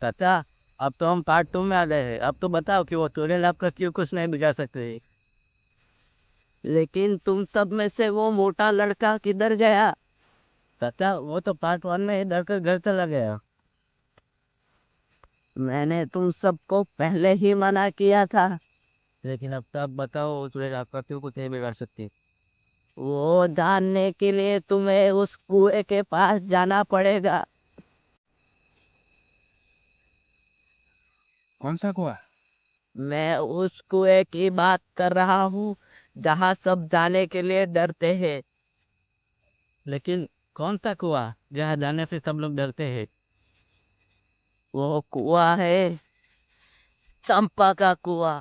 चाचा, अब तो हम पार्ट 2 में आ गए हैं। अब तो बताओ कि वो चोरी लाभ का क्यों कुछ नहीं बिगाड़ सकते। लेकिन तुम सब में से वो मोटा लड़का किधर गया? चाचा, वो तो पार्ट 1 में ही डर कर घर चला गया। मैंने तुम सबको पहले ही मना किया था। लेकिन अब तब बताओ, वो चोरी लाभ का क्यों कुछ नहीं बिगाड़ सकती। वो जानने के लिए तुम्हें उस कुएं के पास जाना पड़ेगा। कौन सा कुआ? मैं उस कुएं की बात कर रहा हूँ जहाँ सब जाने के लिए डरते हैं। लेकिन कौन सा कुआं जहाँ जाने से सब लोग डरते हैं? वो कुआं है चंपा का कुआं।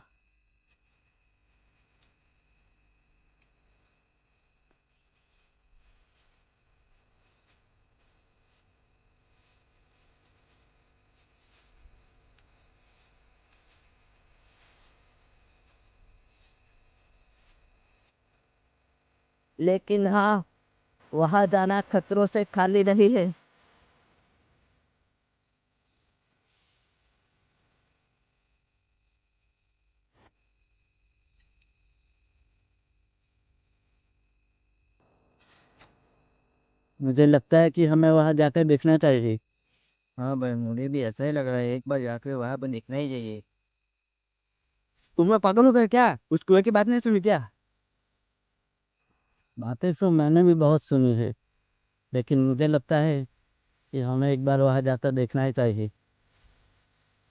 लेकिन हाँ, वहां जाना खतरों से खाली नहीं है। मुझे लगता है कि हमें वहां जाकर देखना चाहिए। हाँ भाई, मुझे भी ऐसा ही लग रहा है। एक बार जाकर वहां पर देखना ही चाहिए। तुम लोग पागल हो गए क्या? उस कुएं की बात नहीं सुनी क्या? बातें तो मैंने भी बहुत सुनी है, लेकिन मुझे लगता है कि हमें एक बार वहां जाकर देखना ही चाहिए।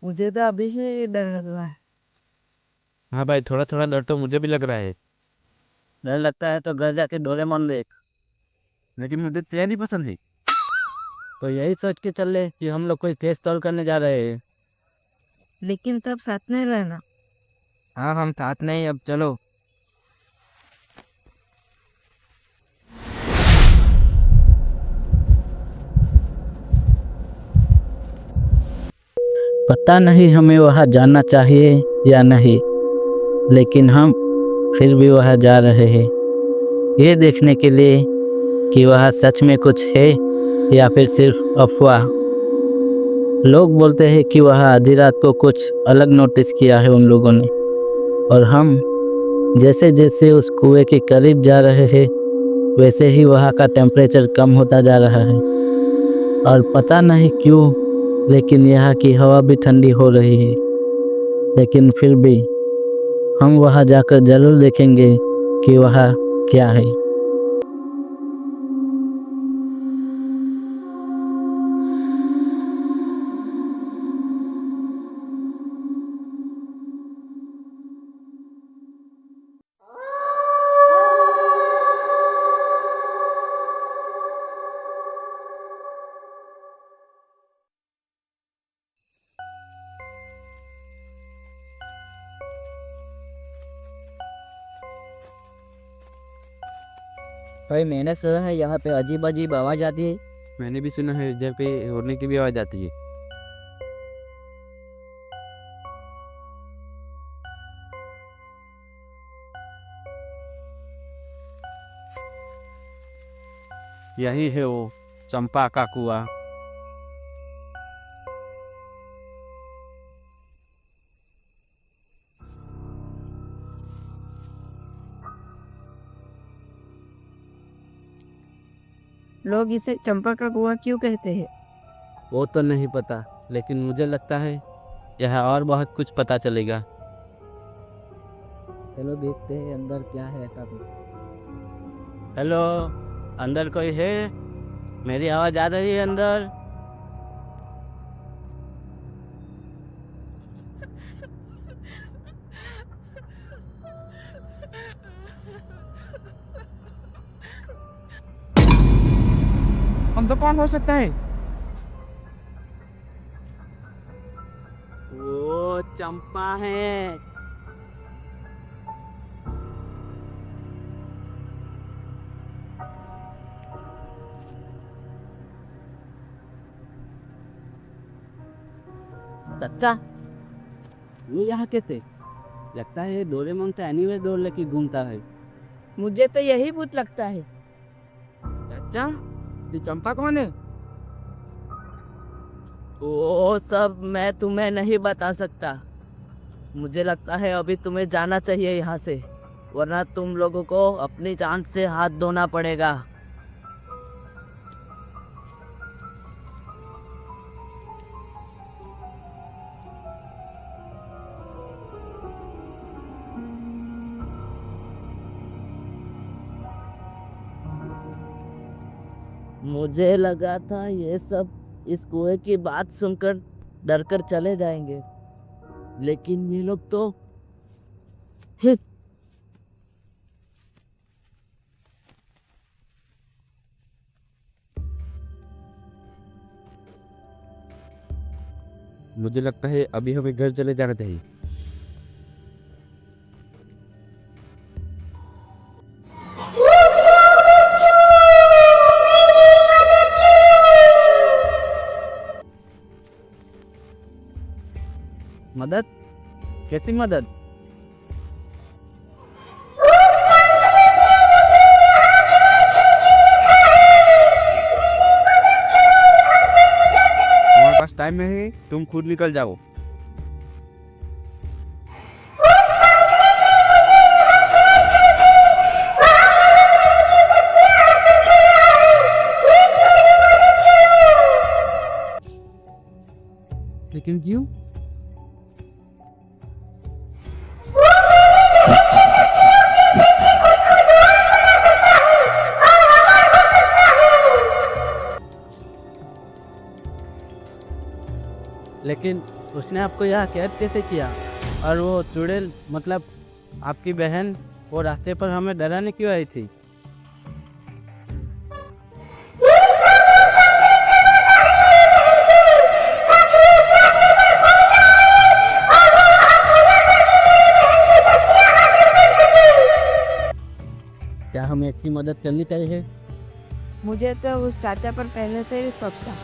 मुझे तो अभी से डर लग रहा है। हाँ भाई, थोड़ा थोड़ा डर तो मुझे भी लग रहा है। डर लगता है तो घर जाके डोरेमोन देख। लेकिन मुझे ट्रेन नहीं पसंद है। तो यही सोच के चल ले कि हम लोग कोई केस सॉल्व करने जा रहे हैं। लेकिन तब साथ में रहना। हाँ, हम साथ नहीं, अब चलो। पता नहीं हमें वहां जाना चाहिए या नहीं, लेकिन हम फिर भी वहां जा रहे हैं, ये देखने के लिए कि वहां सच में कुछ है या फिर सिर्फ अफवाह। लोग बोलते हैं कि वहां आधी रात को कुछ अलग नोटिस किया है उन लोगों ने। और हम जैसे जैसे उस कुएं के करीब जा रहे हैं, वैसे ही वहां का टेम्परेचर कम होता जा रहा है। और पता नहीं क्यों, लेकिन यहाँ की हवा भी ठंडी हो रही है। लेकिन फिर भी हम वहां जाकर जरूर देखेंगे कि वहां क्या है। भाई मैंने सुना है यहाँ पे अजीब अजीब आवाज आती है। मैंने भी सुना है जहाँ पे होने की भी आवाज आती है। यही है वो चंपा का कुआं। लोग इसे चंपा का कुआं क्यों कहते हैं? वो तो नहीं पता, लेकिन मुझे लगता है यहाँ और बहुत कुछ पता चलेगा। चलो देखते हैं अंदर क्या है तब। हेलो, अंदर कोई है? मेरी आवाज आ रही है अंदर? हम तो कौन हो सकता है? वो चंपा है। चाचा, ये यहाँ कैसे? लगता है डोरेमोन तो एनीवे डोर लेके घूमता है। मुझे तो यही भूत लगता है। चाचा, ये चंपा कौन है? वो सब मैं तुम्हें नहीं बता सकता। मुझे लगता है अभी तुम्हें जाना चाहिए यहाँ से, वरना तुम लोगों को अपनी जान से हाथ धोना पड़ेगा। मुझे लगा था ये सब इस कुएं की बात सुनकर डर कर चले जाएंगे, लेकिन ये लोग तो हित। मुझे लगता है अभी हमें घर चले जाना चाहिए। मदद? कैसी मदद? हमारे पास टाइम नहीं है, तुम खुद निकल जाओ। लेकिन क्यों? लेकिन उसने आपको यहाँ कैद कैसे किया? और वो चुड़ैल मतलब आपकी बहन वो रास्ते पर हमें डराने क्यों आई थी? क्या हमें ऐसी मदद करनी चाहिए? मुझे तो उस चाचा पर पहले से ही शक था।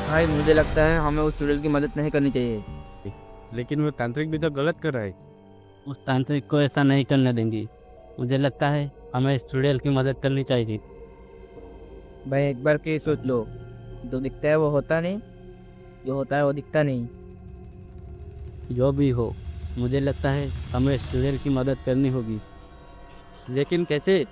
भाई मुझे लगता है हमें उस चुड़ैल की मदद नहीं करनी चाहिए। लेकिन वो तांत्रिक भी तो गलत कर रहा है। उस तांत्रिक को ऐसा नहीं करने देंगे। मुझे लगता है हमें इस चुड़ैल की मदद करनी चाहिए। भाई एक बार के सोच लो, जो दिखता है वो होता नहीं, जो होता है वो दिखता नहीं। जो भी हो, मुझे लगता है हमें इस चुड़ैल की मदद करनी होगी। लेकिन कैसे?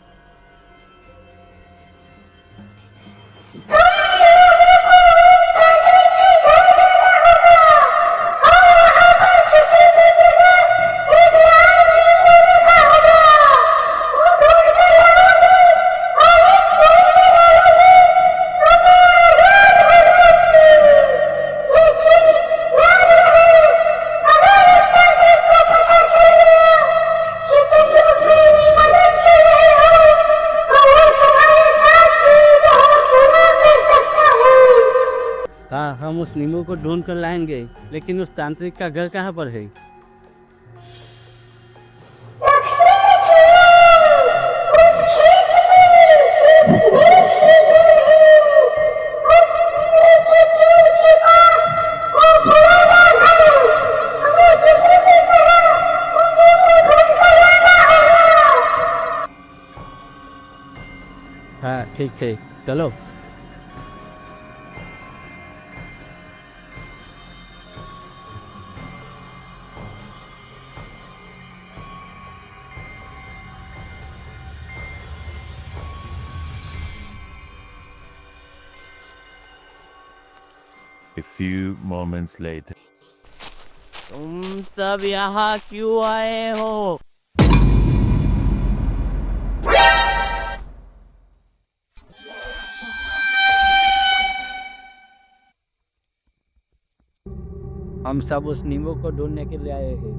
हाँ, हम उस नींबू को ढूंढ कर लाएंगे, लेकिन उस तांत्रिक का घर कहाँ पर है? हाँ ठीक है, चलो। A few moments later. तुम सब यहाँ क्यों आए हो? हम सब उस नींबू को ढूंढने के लिए आए हैं।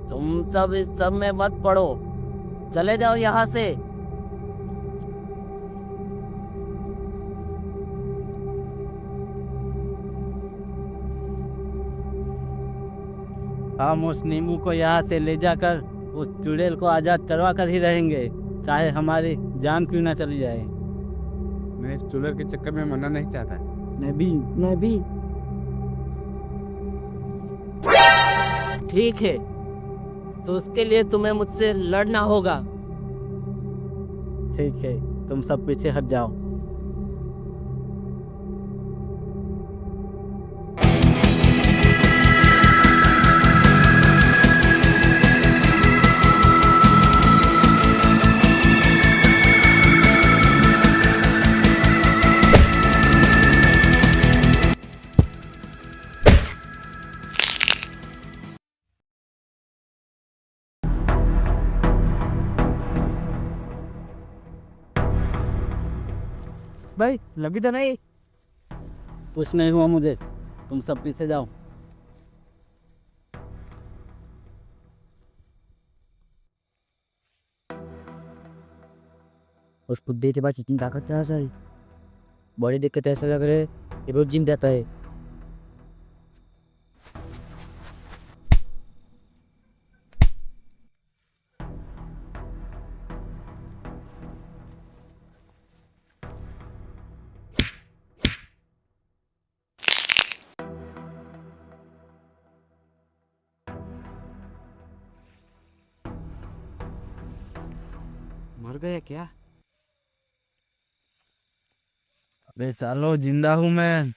तुम सब इस सब में मत पड़ो, चले जाओ यहाँ से। हम उस नींबू को यहाँ से ले जाकर उस चुड़ैल को आज़ाद करवा कर ही रहेंगे, चाहे हमारी जान क्यों ना चली जाए। मैं इस चुड़ैल के चक्कर में मरना नहीं चाहता। मैं भी। ठीक है, तो उसके लिए तुम्हें मुझसे लड़ना होगा। ठीक है, तुम सब पीछे हट जाओ। भाई लगी तो नहीं? कुछ नहीं हुआ मुझे, तुम सब पीछे जाओ। उस बुड्ढे के पास इतनी ताकत कहाँ से आई? बड़ी दिक्कत ऐसा लग रहा है कि रोज जिम जाता है। मर गया क्या? अबे सालो, जिंदा हूँ मैं।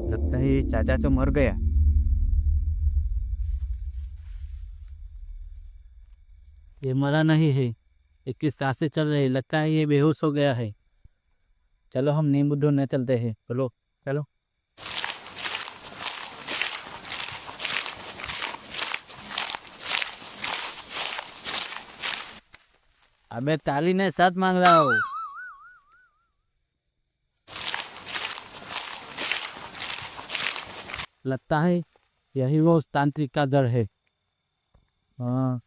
लगता है ये चाचा तो मर गया। ये मरा नहीं है, 21 सांसें चल रही, लगता है ये बेहोश हो गया है। चलो हम नींबू ढूंढने चलते हैं, चलो चलो। अबे ताली ने साथ मांग रहा हो। लगता है यही वो उस तांत्रिक का घर है। हाँ,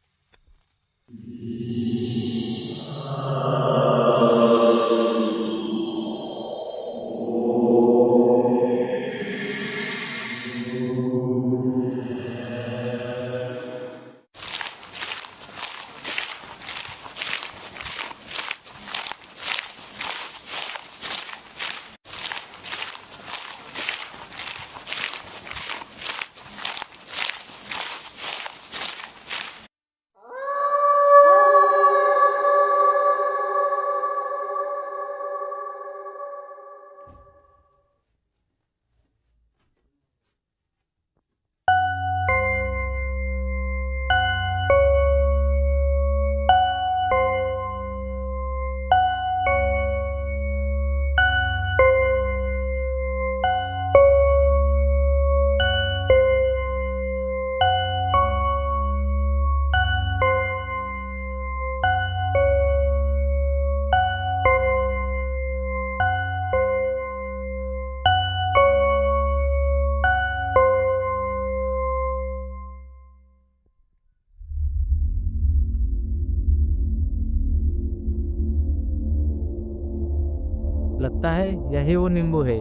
लगता है यही वो नींबू है।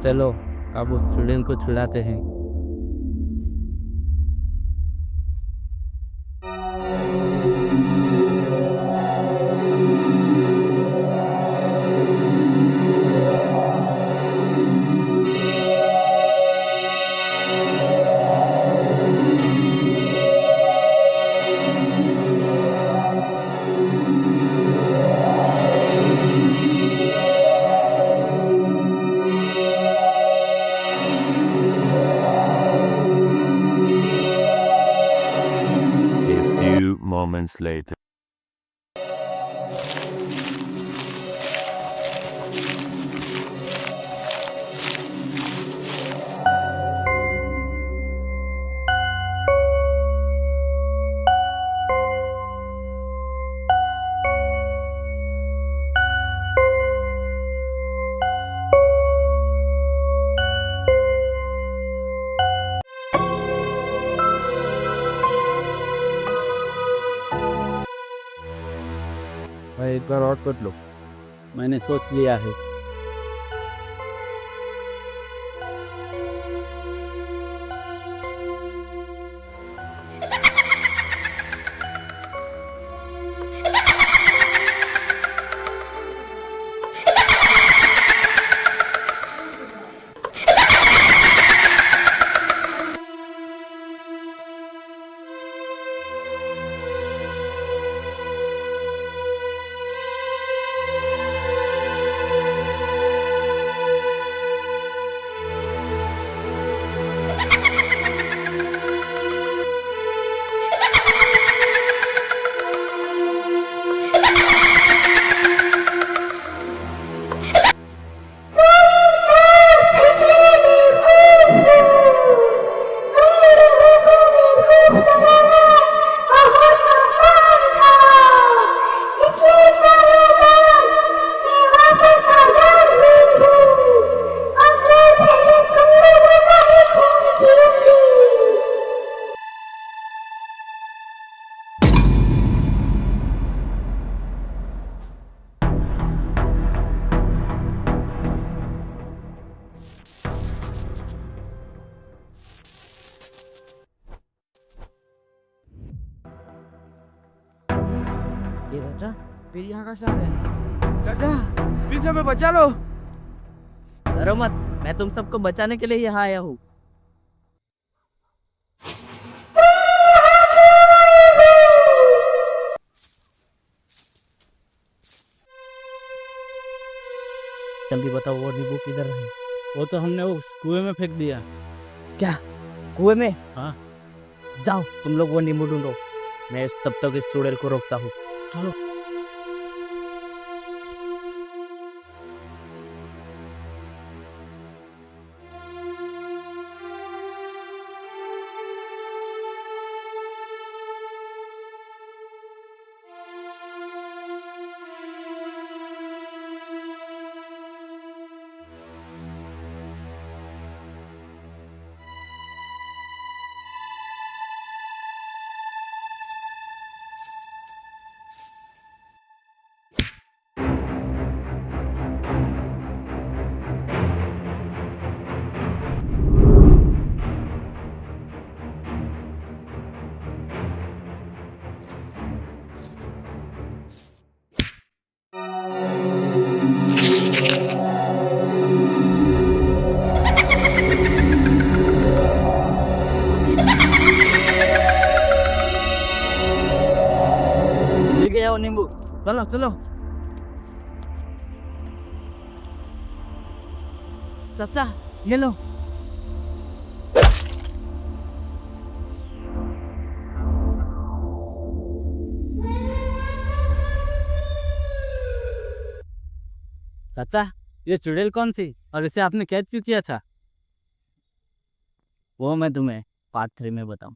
चलो अब उस चुड़ैल को छुड़ाते हैं। A few moments later. भाई एक बार और कर लो। मैंने सोच लिया है। चाचा फिर यहाँ का शहर है। चाचा प्लीज हमें बचा लो। डरो मत, मैं तुम सबको बचाने के लिए यहाँ आया हूँ। जल्दी बताओ वो नींबू किधर है? वो तो हमने उस कुएं में फेंक दिया। क्या कुएं में? हाँ। जाओ तुम लोग वो नींबू ढूंढो, मैं तब तक इस चुड़ैल को रोकता हूँ। चलो। मिल गया वो नींबू। चलो चलो। चाचा ये लो। चाचा ये चुड़ैल कौन थी और इसे आपने कैद क्यों किया था? वो मैं तुम्हें पार्ट 3 में बताऊं।